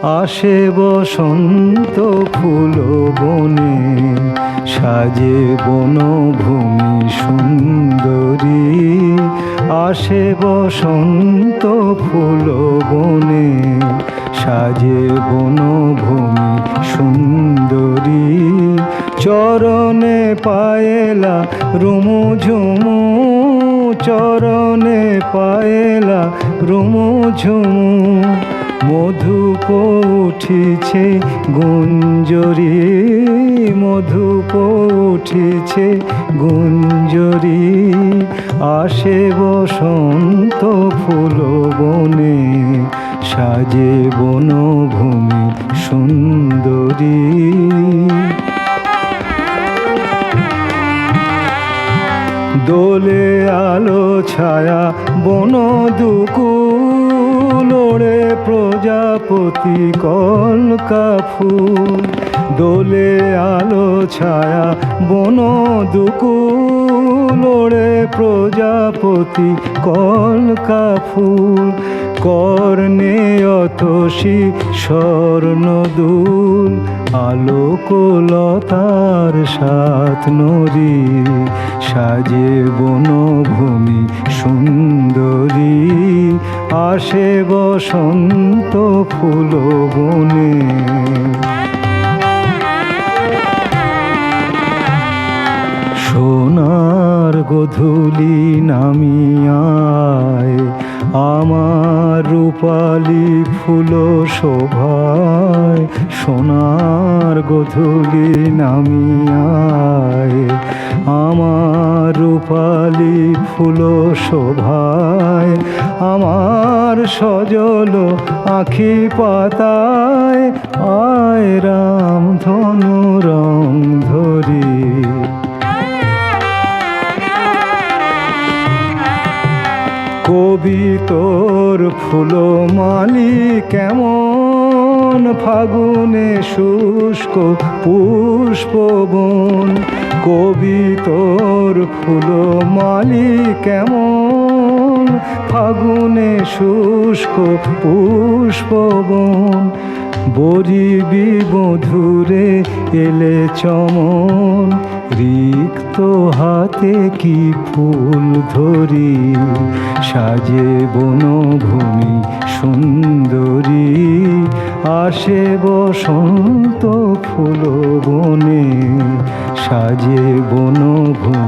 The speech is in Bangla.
আসে বসন্ত ফুল বনে, সাজে বনভূমি সুন্দরী। আসে বসন্ত ফুল বনে, সাজে বনভূমি সুন্দরী। চরণে পায়েলা রুমুঝুমু, চরণে পায়েলা রুমুঝুমু। মধুপ উঠিছে গুঞ্জরি, মধুপ উঠিছে গুঞ্জরি। আসে বসন্ত ফুল বনে, সাজে বনভূমি সুন্দরী। দোলে আলো ছায়া বন দুকুল, ওড়ে প্রজাপতি কলকা ফুল। দোলে আলো ছায়া বন দুকুল, ওড়ে প্রজাপতি কলকা ফুল। কর্ণে অতসী স্বর্ণদুল, আলোকলতার সাত নদী। সাজে বনভূমি সুন্দরী, আসে বসন্ত ফুল বনে। সোনার গোধূলি নামিয়ায়, আমার রূপালি ফুল শোভায়। সোনার গোধূলি নামিয়ায়, আমার রূপালি ফুল শোভায়। আমার সজল আখি পাতায়, আয় রাম ধনু রং ধরি। কবি তোর ফুলমালি কেমন, ফাগুনে শুষ্ক পুষ্পবন। কবি তোর ফুলমালি কেমন, ফাগুনে শুষ্ক পুষ্পবন। বরিবি বধুরে এলে চমন, রিক্ত হাতে কি ফুল ধরি। সাজে বনভূমি সুন্দরী, আসে বসন্ত ফুল বনে, সাজে বনভূমি।